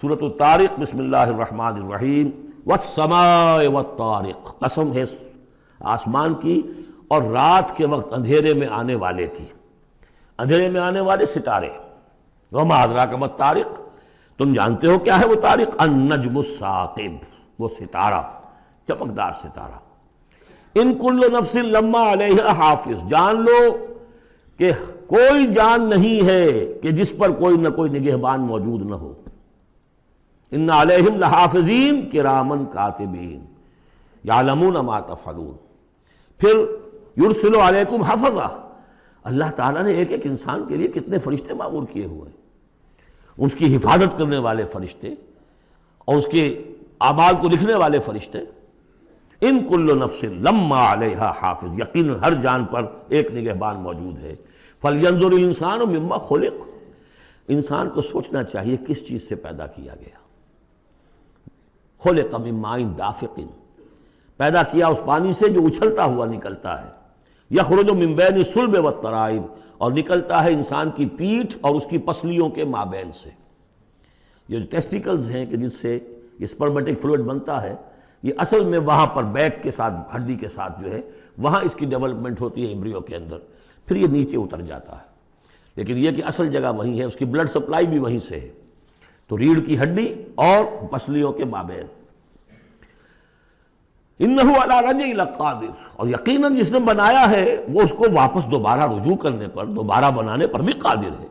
سورۃ الطارق، بسم اللہ الرحمن الرحیم، والسماء والطارق، قسم ہے آسمان کی اور رات کے وقت اندھیرے میں آنے والے کی، اندھیرے میں آنے والے ستارے۔ وما ادراک ما الطارق، تم جانتے ہو کیا ہے وہ طارق؟ النجم الثاقب، وہ ستارہ، چمکدار ستارہ۔ ان کل نفس لما علیہا حافظ، جان لو کہ کوئی جان نہیں ہے کہ جس پر کوئی نہ کوئی نگہبان موجود نہ ہو۔ ان علیہم لحافظین کرامن کاتبین یعلمون ما تفعلون۔ پھر یرسل علیکم حفظہ، اللہ تعالیٰ نے ایک ایک انسان کے لیے کتنے فرشتے مامور کیے ہوئے ہیں، اس کی حفاظت کرنے والے فرشتے اور اس کے اعمال کو لکھنے والے فرشتے۔ ان کل نفس لما علیہا حافظ، یقیناً ہر جان پر ایک نگہبان موجود ہے۔ فلینظر الانسان مما خلق، انسان کو سوچنا چاہیے کس چیز سے پیدا کیا گیا۔ خلق من ماء دافق، پیدا کیا اس پانی سے جو اچھلتا ہوا نکلتا ہے۔ یخرج من بین الصلب والترائب، اور نکلتا ہے انسان کی پیٹھ اور اس کی پسلیوں کے مابین سے۔ یہ جو ٹیسٹیکلز ہیں کہ جس سے یہ سپرمیٹک فلوئڈ بنتا ہے، یہ اصل میں وہاں پر بیک کے ساتھ، ہڈی کے ساتھ جو ہے وہاں اس کی ڈیولپمنٹ ہوتی ہے ایمبریو کے اندر، پھر یہ نیچے اتر جاتا ہے، لیکن یہ کہ اصل جگہ وہیں ہے، اس کی بلڈ سپلائی بھی وہیں سے ہے۔ تو ریڑھ کی ہڈی اور پسلیوں کے مابین۔ انہ علی رجعہ لقادر، اور یقیناً جس نے بنایا ہے وہ اس کو واپس دوبارہ رجوع کرنے پر، دوبارہ بنانے پر بھی قادر ہے،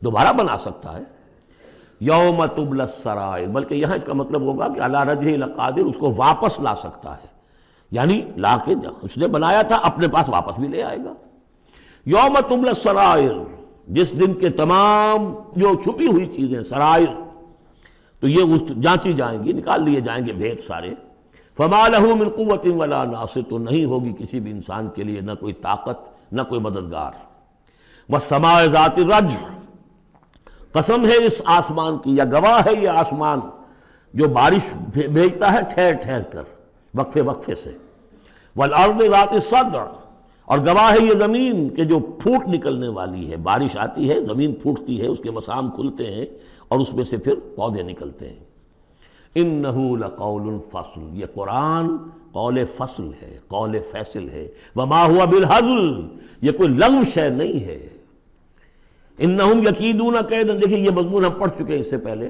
دوبارہ بنا سکتا ہے۔ یوم تبلی السرائر، بلکہ یہاں اس کا مطلب ہوگا کہ علی رجعہ لقادر، اس کو واپس لا سکتا ہے، یعنی لا کے اس نے بنایا تھا اپنے پاس واپس بھی لے آئے گا۔ یوم تبلی السرائر، جس دن کے تمام جو چھپی ہوئی چیزیں، سرائر، تو یہ جانچی جائیں گی، نکال لیے جائیں گے بھید سارے۔ فما لہ من قوت ولا ناصر، تو نہیں ہوگی کسی بھی انسان کے لیے نہ کوئی طاقت نہ کوئی مددگار۔ والسماء ذات الرجع، قسم ہے اس آسمان کی، یا گواہ ہے یہ آسمان جو بارش بھیجتا ہے ٹھہر ٹھہر کر، وقفے وقفے سے۔ والارض ذات الصدع، اور گواہ ہے یہ زمین کہ جو پھوٹ نکلنے والی ہے، بارش آتی ہے زمین پھوٹتی ہے، اس کے مسام کھلتے ہیں اور اس میں سے پھر پودے نکلتے ہیں۔ انہ لقول فصل، یہ قرآن قول فصل ہے، قول فیصل ہے۔ وما ہوا بالہزل، یہ کوئی لغو شے نہیں ہے۔ انہم یکیدون کیدا، دیکھیں یہ مضمون ہم پڑھ چکے ہیں اس سے پہلے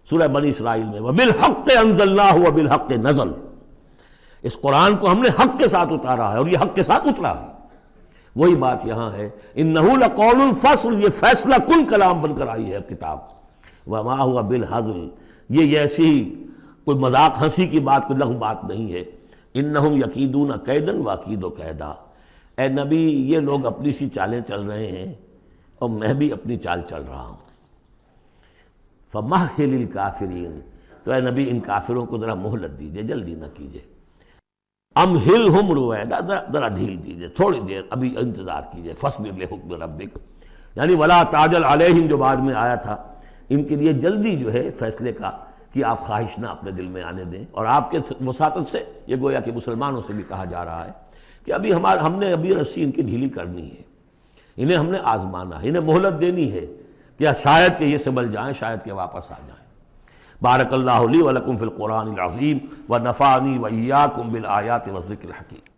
سورہ بنی اسرائیل میں۔ وبالحق انزلناہ وبالحق نزل، اس قرآن کو ہم نے حق کے ساتھ اتارا ہے اور یہ حق کے ساتھ اترا ہے۔ وہی بات یہاں ہے، انہ لقول فصل، یہ فیصلہ کن کلام بن کر آئی ہے کتاب۔ وما ہوا بالہزل، یہ ایسی کوئی مذاق ہنسی کی بات، کوئی لغو بات نہیں ہے۔ انہم یکیدون کیدا واکید کیدا، اے نبی یہ لوگ اپنی سی چالیں چل رہے ہیں اور میں بھی اپنی چال چل رہا ہوں۔ فمہل الکافرین، تو اے نبی ان کافروں کو ذرا مہلت دیجئے، جلدی نہ کیجئے۔ امہلہم رویدا، ذرا ڈھیل دیجئے، تھوڑی دیر ابھی انتظار کیجئے۔ فاصبر لحکم ربک، یعنی ولا تعجل علیہم جو بعد میں آیا تھا، ان کے لیے جلدی جو ہے فیصلے کا کہ آپ خواہش نہ اپنے دل میں آنے دیں۔ اور آپ کے وساطت سے یہ گویا کہ مسلمانوں سے بھی کہا جا رہا ہے کہ ہم نے ابھی رسی ان کی ڈھیلی کرنی ہے، انہیں ہم نے آزمانا ہے، انہیں مہلت دینی ہے کہ شاید کہ یہ سنبھل جائیں، شاید کہ واپس آ جائیں۔ بارک اللہ لی ولکم فی القرآن العظیم ونفعنی وإیاکم بالآیات والذکر الحکیم۔